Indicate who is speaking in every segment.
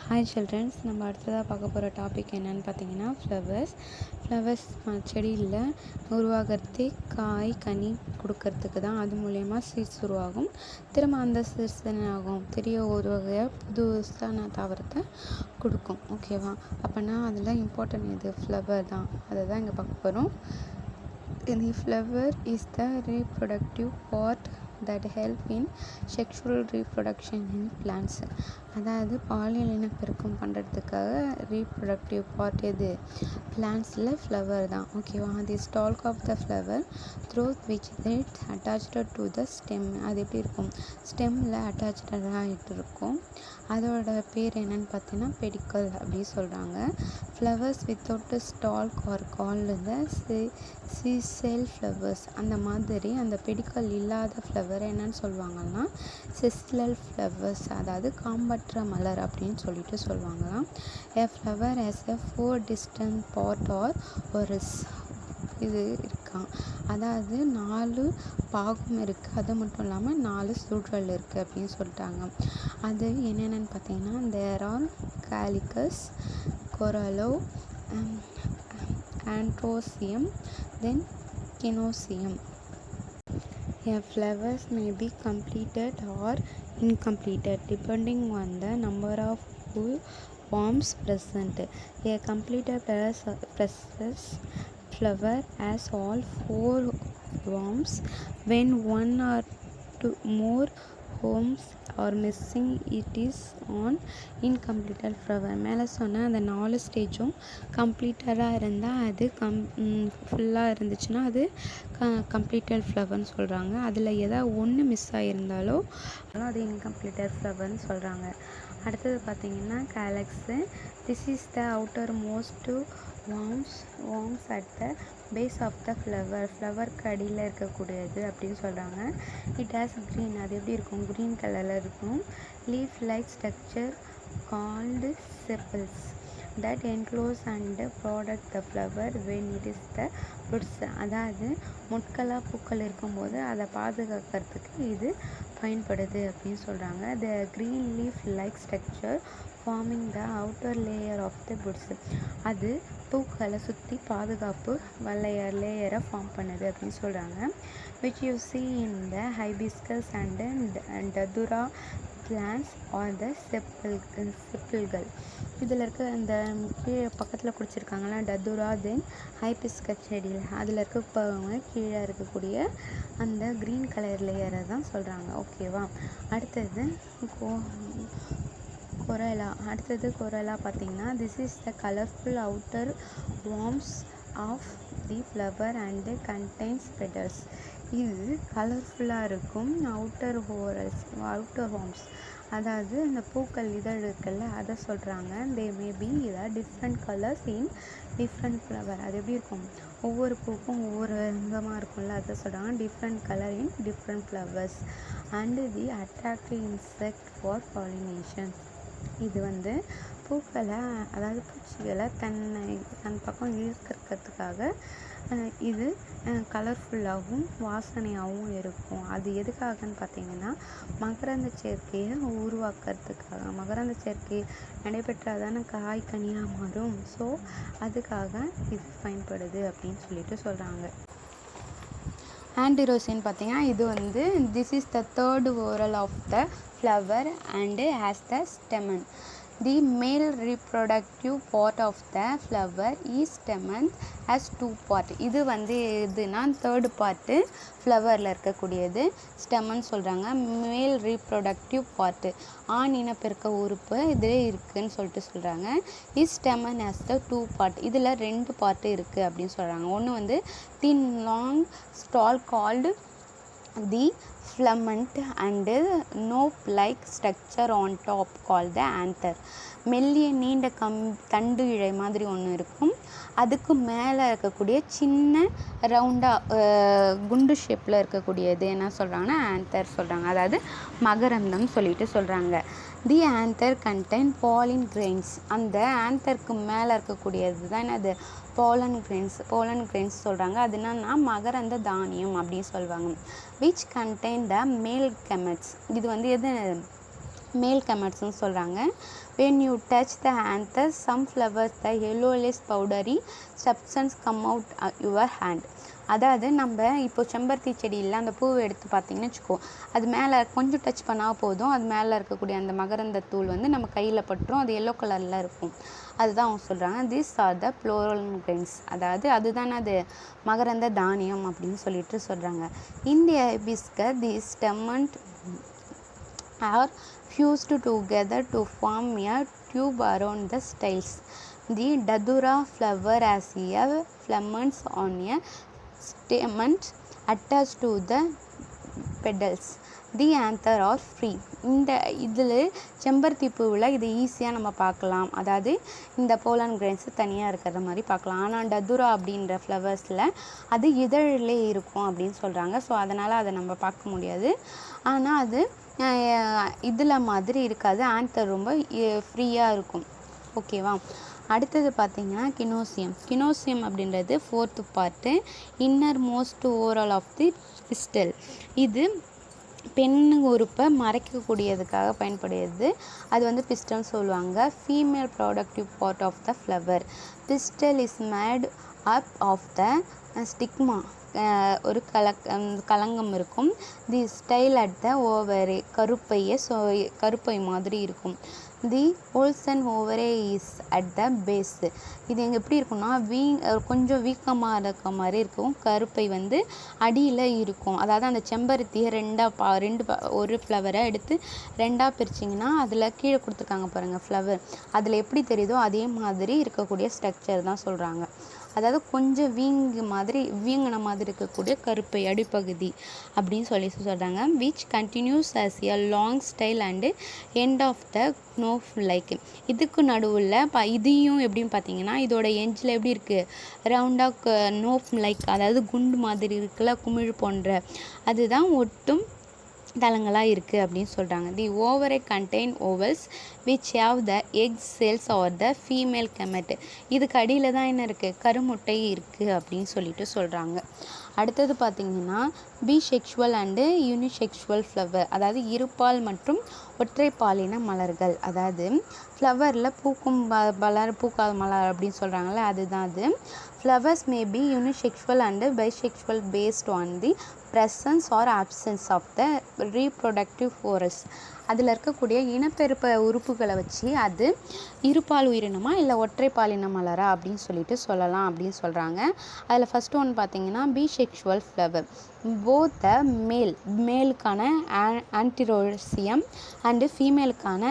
Speaker 1: Hi children's, நம்ம அடுத்ததாக பார்க்க போகிற டாபிக் என்னென்னு பார்த்தீங்கன்னா ஃப்ளவர்ஸ் செடியில் உருவாகிறது காய் கனி கொடுக்கறதுக்கு தான். அது மூலயமா சீட்ஸ் உருவாகும். திரும்ப அந்த சீட்ஸ் என்ன ஆகும், பெரிய ஒரு வகையாக புதுசான தாவரத்தை கொடுக்கும். ஓகேவா? அப்போனா அதில் இம்பார்ட்டன்ட் எது? ஃப்ளவர் தான். அதை தான் இங்கே பார்க்க போகிறோம். The flower is the reproductive part that help in sexual reproduction in plants. அதாவது பாலியல் இனப்பெருக்கம் பண்ணுறதுக்காக ரீப்ரொடக்டிவ் பார்ட் எது? பிளான்ஸில் ஃப்ளவர் தான். ஓகேவா? The stalk of the flower through which it's attached to the stem. அது எப்படி இருக்கும்? ஸ்டெம்மில் அட்டாச்சாக ஆகிட்டு இருக்கும். அதோட பேர் என்னன்னு பார்த்தீங்கன்னா பெடிக்கல் அப்படி சொல்கிறாங்க. Flowers without stalk are called the sessile flowers. அந்த மாதிரி அந்த பெடிக்கல் இல்லாத ஃப்ளவர் என்னன்னு சொல்லுவாங்கன்னா செஸ்லல் ஃப்ளவர்ஸ், அதாவது காம்பற்ற மலர் அப்படின்னு சொல்லிட்டு சொல்லுவாங்களாம். A flower has a 4 distinct part or oris. இது இருக்கான், அதாவது 4 பாகம் இருக்குது. அது மட்டும் இல்லாமல் 4 சூழல் இருக்குது அப்படின்னு சொல்லிட்டாங்க. அது என்னென்னு பார்த்தீங்கன்னா there are calycus, corolla, androecium, then gynoecium. Flowers may be completed or incompleted depending on the number of worms present. A completed flower has all 4 worms. When one or two more worms are missing, it is on incompleted flower. மேலே சொன்ன அந்த 4 ஸ்டேஜும் கம்ப்ளீட்டடாக இருந்தால் அது ஃபுல்லாக இருந்துச்சுன்னா அது completed ஃப்ளவர்னு சொல்கிறாங்க. அதில் ஏதாவது ஒன்று மிஸ் ஆகியிருந்தாலோ அது இன்கம்ப்ளீட்டட் ஃப்ளவர்னு சொல்கிறாங்க. அடுத்தது பார்த்திங்கன்னா calyx. This is the outermost worms at the base of the ஃப்ளவருக்கு அடியில் இருக்கக்கூடியது அப்படின்னு சொல்கிறாங்க. இட் ஹாஸ் க்ரீன், அது எப்படி இருக்கும்? க்ரீன் கலரில் இருக்கும். Leaf like structure called chappals that enclose and protect the flower when it is the fruits. அதாவது முட்களாக பூக்கள் இருக்கும்போது அதை பாதுகாக்கிறதுக்கு இது பயன்படுது அப்படின்னு சொல்கிறாங்க. The green leaf like structure forming the outer layer of the buds. அது பூக்களை சுற்றி பாதுகாப்பு லேயரை ஃபார்ம் பண்ணுது அப்படின்னு சொல்கிறாங்க. which you see in the hibiscus and datura plants or the செப்பல்கள். இதில் இருக்க இந்த கீழே பக்கத்தில் குடிச்சிருக்காங்களா டதுரா, தென் ஹைபிஸ்கஸ் செடியில் அதில் இருக்க கீழே இருக்கக்கூடிய அந்த க்ரீன் கலர் லேயரை தான் சொல்கிறாங்க. ஓகேவா? அடுத்தது கொரலா பார்த்திங்கன்னா this is the colourful outer whorls of the flower and contains petals. இது கலர்ஃபுல்லாக இருக்கும். அவுட்டர் வார்ம்ஸ், அதாவது இந்த பூக்கள் இதழ் இருக்குல்ல அதை சொல்கிறாங்க. They may be different colours in different flower. அது எப்படி இருக்கும்? ஒவ்வொரு பூக்கும் ஒவ்வொரு விதமாக இருக்கும்ல, அதை சொல்கிறாங்க. Different colour in different flowers and the attractive insect for pollination. இது பூக்களை, அதாவது பூச்சிகளை தன் பக்கம் இழுக்கிறதுக்காக இது கலர்ஃபுல்லாகவும் வாசனையாகவும் இருக்கும். அது எதுக்காகன்னு பார்த்தீங்கன்னா மகரந்த சேர்க்கையை உருவாக்குறதுக்காக. மகரந்த சேர்க்கை நடைபெற்றால் தானே காய் கனியாக மாறும். ஸோ அதுக்காக இது பயன்படுது அப்படின்னு சொல்லிட்டு சொல்கிறாங்க. ஆண்டிரோசியன் பார்த்தீங்கன்னா இது this is the third whorl of the flower and has the stamen. The male reproductive part of the flower is stamen has 2 part. இது எதுனா தேர்டு பார்ட்டு ஃப்ளவரில் இருக்கக்கூடியது ஸ்டெமன் சொல்கிறாங்க. மேல் ரீப்ரொடக்டிவ் பார்ட்டு, ஆண் இனப்பெருக்க உறுப்பு இது இருக்குதுன்னு சொல்லிட்டு சொல்கிறாங்க. Is stamen has the 2 part. இதில் 2 பார்ட்டு இருக்குது அப்படின்னு சொல்கிறாங்க. ஒன்று thin long stalk called the filament and knob-like structure on top called the anther. மெல்லிய நீண்ட தண்டு இழை மாதிரி ஒன்று இருக்கும். அதுக்கு மேலே இருக்கக்கூடிய சின்ன ரவுண்டாக குண்டு ஷேப்பில் இருக்கக்கூடியது என்ன சொல்கிறாங்கன்னா ஆந்தர் சொல்கிறாங்க, அதாவது மகரந்தம் சொல்லிட்டு சொல்கிறாங்க. தி ஆந்தர் கண்டெயின் பாலின் கிரெயின்ஸ். அந்த ஆந்தருக்கு மேலே இருக்கக்கூடியது தான் அது போலன் கிரெயின்ஸ் சொல்கிறாங்க. அது என்னன்னா மகரந்த தானியம் அப்படின்னு சொல்லுவாங்க. விச் கண்டெயின் த மேல் கெமெட்ஸ். இது எது மேல் கமெட்ஸ்னு சொல்கிறாங்க. when you touch the anther some flowers the yellowish powdery substance come out your hand. அதாவது நம்ம இப்போ செம்பருத்தி செடியில் அந்த பூவை எடுத்து பார்த்திங்கன்னு வச்சுக்கோ, அது மேலே கொஞ்சம் டச் பண்ணால் போதும், அது மேலே இருக்கக்கூடிய அந்த மகரந்த தூள் வந்து நம்ம கையில் பட்டுரும், அது எல்லோ கலரில் இருக்கும். அதுதான் அவங்க சொல்கிறாங்க this are the floral grains, அதாவது அதுதானே அது மகரந்த தானியம் அப்படின்னு சொல்லிட்டு சொல்கிறாங்க. இந்த hibiscus the stamens are fused together to form a tube around the styles. The datura flower has a filaments on a stamen attached to the petals. The anther are free. இந்த இதில் செம்பருத்தி பூவில் இது ஈஸியாக நம்ம பார்க்கலாம், அதாவது இந்த போலன் கிரெயின்ஸ் தனியாக இருக்கிற மாதிரி பார்க்கலாம். ஆனால் டதுரா அப்படின்ற ஃப்ளவர்ஸில் அது இதழிலே இருக்கும் அப்படின்னு சொல்கிறாங்க. ஸோ அதனால் அதை நம்ம பார்க்க முடியாது. ஆனால் அது இதில் மாதிரி இருக்காது, ஆன்தர் ரொம்ப ஃப்ரீயாக இருக்கும். ஓகேவா. அடுத்தது பார்த்திங்கன்னா கினோசியம் அப்படின்றது 4th part innermost whorl of the pistil. இது பெண் உறுப்பை மறைக்கக்கூடியதுக்காக பயன்படுகிறது. அது வந்து பிஸ்டல்னு சொல்லுவாங்க. Female reproductive part of the flower. Pistil is made up of the stigma. ஒரு கலங்கம் இருக்கும். தி ஸ்டைல் அட் த ஓவரே கருப்பை மாதிரி இருக்கும். தி ஹோல்சன் ஓவரே இஸ் அட் த பேஸ். இது எங்கே எப்படி இருக்கும்னா கொஞ்சம் வீக்கமாக இருக்க மாதிரி இருக்கும். கருப்பை வந்து அடியில் இருக்கும். அதாவது அந்த செம்பருத்தியை ஒரு ஃப்ளவரை எடுத்து 2ஆக பிரிச்சிங்கன்னா அதில் கீழே கொடுத்துருக்காங்க பாருங்கள் ஃப்ளவர், அதில் எப்படி தெரியுதோ அதே மாதிரி இருக்கக்கூடிய ஸ்ட்ரக்சர் தான் சொல்கிறாங்க. அதாவது கொஞ்சம் வீங்கின மாதிரி இருக்கக்கூடிய கருப்பை அடிப்பகுதி அப்படின்னு சொல்கிறாங்க. Which continues as a long style and end of the knob like. இதுக்கு நடுவில் இதையும் எப்படின்னு பார்த்தீங்கன்னா இதோட எஞ்சில் எப்படி இருக்குது, ரவுண்டாக நோஃப் லைக், அதாவது குண்டு மாதிரி இருக்குல்ல, குமிழ் போன்ற, அதுதான் ஒட்டும் தளங்களாக இருக்குது அப்படின்னு சொல்கிறாங்க. The ovary contain ovules which have the egg cells are the female gamete. இதுக்கு அடியில் தான் என்ன இருக்குது, கருமுட்டை இருக்குது அப்படின்னு சொல்லிட்டு சொல்கிறாங்க. அடுத்தது பார்த்திங்கன்னா பிசெக்சுவல் அண்டு யூனிசெக்சுவல் ஃப்ளவர், அதாவது இருபால் மற்றும் ஒற்றைப்பாலின மலர்கள். அதாவது ஃப்ளவரில் பூக்கும் பூக்காத மலர் அப்படின்னு சொல்கிறாங்களே, அதுதான் அது. Flowers may be unisexual and bisexual based on the presence or absence of the reproductive force. அதில் இருக்கக்கூடிய இனப்பெருக்க உறுப்புகளை வச்சு அது இருபால் உயிரினமா இல்லை ஒற்றைப்பாலின மலரா அப்படின்னு சொல்லிட்டு சொல்லலாம் அப்படின்னு சொல்கிறாங்க. அதில் ஃபஸ்ட்டு ஒன்று பார்த்தீங்கன்னா பிசெக்சுவல் ஃப்ளவர். போத் த மேலுக்கான ஆன்டிரோசியம் அண்டு ஃபீமேலுக்கான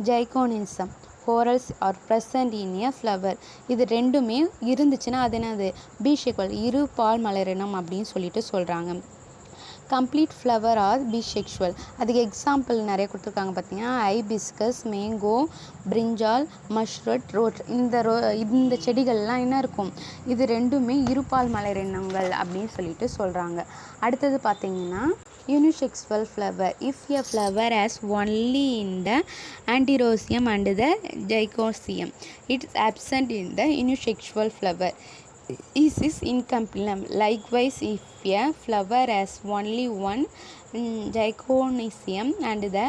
Speaker 1: gynoecium whorls are present in a flower. இது ரெண்டுமே இருந்துச்சுன்னா அது என்னது, பிசெக்சுவல் இருபால் மலரினம் அப்படின்னு சொல்லிட்டு சொல்கிறாங்க. Complete flower are bisexual. அதுக்கு எக்ஸாம்பிள் நிறைய கொடுத்துருக்காங்க பார்த்தீங்கன்னா hibiscus, mango, brinjal, mustard, rose. இந்த செடிகள்லாம் என்ன இருக்கும், இது ரெண்டுமே இருபால் மலரினங்கள் அப்படின்னு சொல்லிட்டு சொல்கிறாங்க. அடுத்தது பார்த்தீங்கன்னா unisexual flower. If a flower has only in the androecium and the gynoecium it is absent in the unisexual flower. is incomplete. Likewise, if a flower has only one zygonium and the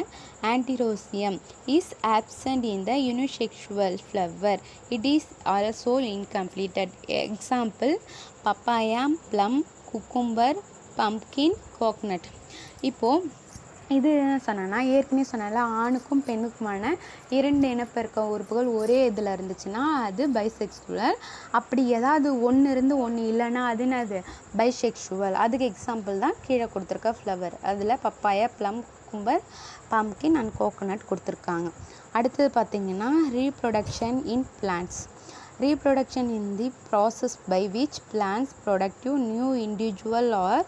Speaker 1: antirrhosium is absent in the unisexual flower, it is also incompleted. Example: papaya, plum, cucumber, pumpkin, coconut. இப்போ இது என்ன சொன்னேன்னா ஏற்கனவே சொன்னால ஆணுக்கும் பெண்ணுக்குமான 2 இனப்பெருக்க உறுப்புகள் ஒரே இதில் இருந்துச்சுன்னா அது பைசெக்சுவல். அப்படி ஏதாவது ஒன்று இருந்து ஒன்று இல்லைன்னா அது என்னது பைசெக்சுவல். அதுக்கு எக்ஸாம்பிள் தான் கீழே கொடுத்துருக்க ஃப்ளவர். அதில் papaya, plum, cucumber, pumpkin and coconut கொடுத்துருக்காங்க. அடுத்தது பார்த்திங்கன்னா reproduction in plants. Reproduction in the process by which plants produce new individual or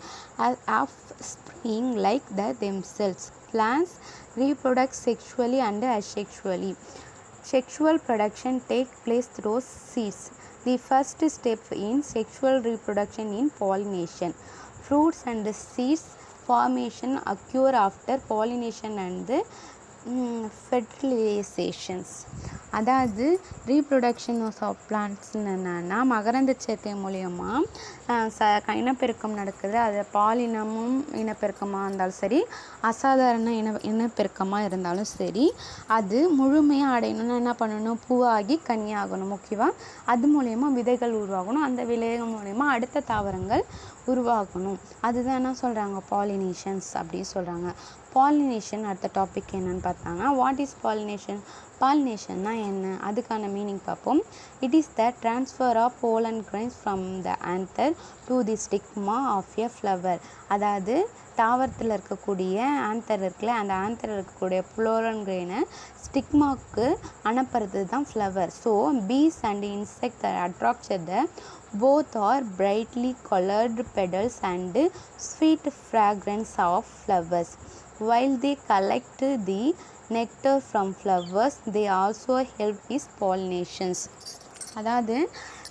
Speaker 1: offspring like themselves. Plants reproduce sexually and asexually. Sexual production takes place through seeds. The first step in sexual reproduction in pollination. Fruits and seeds formation occur after pollination and fertilizations. அதாவது reproduction of பிளான்ட்ஸ்ன்னு என்னென்னா மகரந்த சேர்க்கை மூலயமா இனப்பெருக்கம் நடக்குது. அது பாலினமும் இனப்பெருக்கமாக இருந்தாலும் சரி, அசாதாரண இனப்பெருக்கமாக இருந்தாலும் சரி, அது முழுமையாக அடையணும்னா என்ன பண்ணணும்? பூவாகி கன்னியாகணும். ஓகேவா? அது மூலயமா விதைகள் உருவாகணும். அந்த விதைகள் மூலயமா அடுத்த தாவரங்கள் உருவாகணும். அதுதான் என்ன சொல்கிறாங்க? பாலினேஷன்ஸ் அப்படின்னு சொல்கிறாங்க. பாலினேஷன் அடுத்த டாபிக் என்னன்னு பார்த்தாங்கன்னா, வாட் இஸ் பாலினேஷன்? பாலினேஷன்னா என்ன? அதுக்கான மீனிங் பார்ப்போம். It is the transfer of pollen grains from the anther to the stigma of a flower. அதாவது தாவரத்தில் இருக்கக்கூடிய ஆந்தர் இருக்குல்ல, அந்த ஆந்தர் இருக்கக்கூடிய pollen grain ஸ்டிக்மாவுக்கு அனுப்புறது தான் flower. So bees and insects attract the both are brightly colored petals and sweet fragrance of flowers. While they collect the nectar from flowers, they also help with pollinations. அதாவது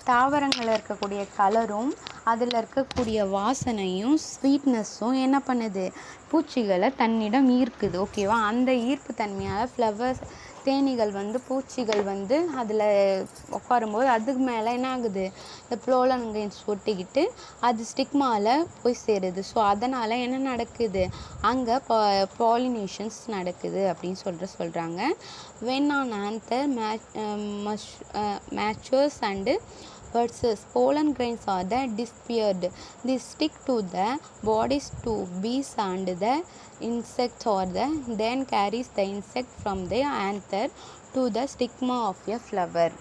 Speaker 1: தாவரங்களில் இருக்கக்கூடிய கலரும் அதில் இருக்கக்கூடிய வாசனையும் ஸ்வீட்னஸும் என்ன பண்ணுது? பூச்சிகளை தன்னிடம் ஈர்க்குது. ஓகேவா? அந்த ஈர்ப்பு தன்மையால் ஃப்ளவர்ஸ் தேனீகள் பூச்சிகள் அதில் உட்காரும்போது அதுக்கு மேலே என்ன ஆகுது? இந்த pollen grains ஒட்டிக்கிட்டு அது ஸ்டிக்மாவில் போய் சேருது. ஸோ அதனால் என்ன நடக்குது? அங்கே பாலினேஷன்ஸ் நடக்குது அப்படின்னு சொல்கிறாங்க. when an anther matures and versus pollen grains are the disappeared. They stick to the bodies to bees and the insect or the then carries the insect from the anther to the stigma of a flower.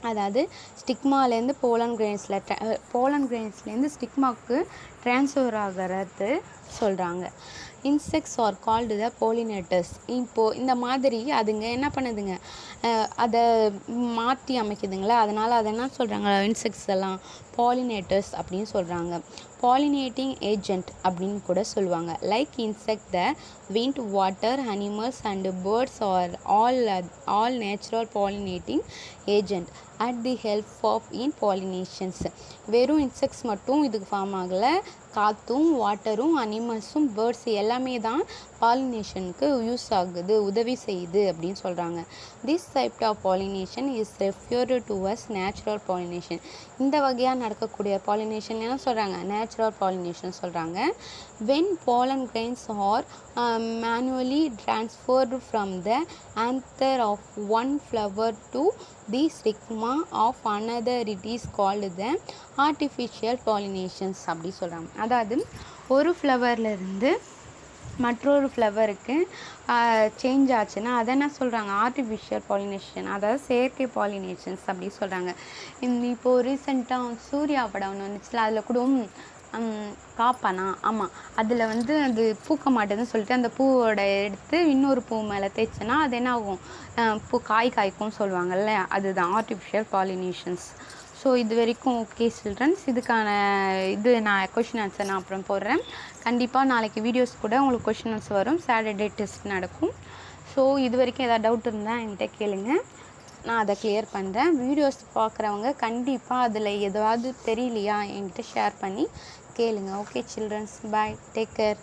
Speaker 1: அதாவது ஸ்டிக்மாலேருந்து pollen கிரெயின்ஸ்லேருந்து ஸ்டிக்மாவுக்கு transfer ஆகிறது சொல்கிறாங்க. Insects are called the pollinators. இப்போது இந்த மாதிரி அதுங்க என்ன பண்ணுதுங்க? அதை மாற்றி அமைக்குதுங்களா, அதனால் அதை என்ன சொல்கிறாங்க? இன்செக்ட்ஸ் எல்லாம் பாலினேட்டர்ஸ் அப்படின்னு சொல்கிறாங்க. பாலினேட்டிங் ஏஜென்ட் அப்படின்னு கூட சொல்லுவாங்க. Like insect the wind, water, animals and birds are all natural pollinating agent at the help of in pollinations. வெறும் இன்செக்ட்ஸ் மட்டும் இதுக்கு ஃபார்ம் ஆகலை. காற்றும், வாட்டரும், அனிமல்ஸும், பேர்ட்ஸ் எல்லாமே தான் பாலினேஷனுக்கு யூஸ் ஆகுது, உதவி செய்யுது அப்படின்னு சொல்கிறாங்க. This type of pollination is referred to as natural pollination. இந்த வகையாக நடக்கக்கூடிய பாலினேஷன் என்ன சொல்கிறாங்க? நேச்சுரல் பாலினேஷன் சொல்கிறாங்க. when pollen grains are manually transferred from the anther of one flower to the stigma of another, it is called the artificial pollinations அப்படி சொல்கிறாங்க. அதாவது ஒரு ஃப்ளவர்லேருந்து மற்றொரு ஃப்ளவருக்கு சேஞ்ச் ஆச்சுன்னா அதை என்ன சொல்கிறாங்க? ஆர்டிஃபிஷியல் பாலினேஷன், அதாவது செயற்கை பாலினேஷன்ஸ் அப்படி சொல்கிறாங்க. இப்போது ரீசெண்டாக சூர்யா படம் ஒன்று வந்துச்சுல, அதில் கூட காப்பானா, ஆமாம், அதில் அது பூக்க மாட்டேதுன்னு சொல்லிட்டு அந்த பூவோட எடுத்து இன்னொரு பூ மேலே தேய்ச்சனா அது என்ன ஆகும்? பூ காய்க்கும் சொல்லுவாங்கள்ல, அதுதான் ஆர்டிஃபிஷியல் பாலினேஷன்ஸ். ஸோ இது வரைக்கும் ஓகே சில்ட்ரன்ஸ். இதுக்கான நான் கொஷின் ஆன்சர் நான் அப்புறம் போடுறேன். கண்டிப்பாக நாளைக்கு வீடியோஸ் கூட உங்களுக்கு கொஷின் ஆன்சர் வரும். சாட்டர்டே டெஸ்ட் நடக்கும். ஸோ இது வரைக்கும் ஏதாவது டவுட் இருந்தால் என்கிட்ட கேளுங்க, நான் அதை கிளியர் பண்ணுறேன். வீடியோஸ் பார்க்குறவங்க கண்டிப்பாக அதில் எதாவது தெரியலையா என்கிட்ட ஷேர் பண்ணி கேளுங்க. ஓகே சில்ட்ரன்ஸ், பாய், டேக் கேர்.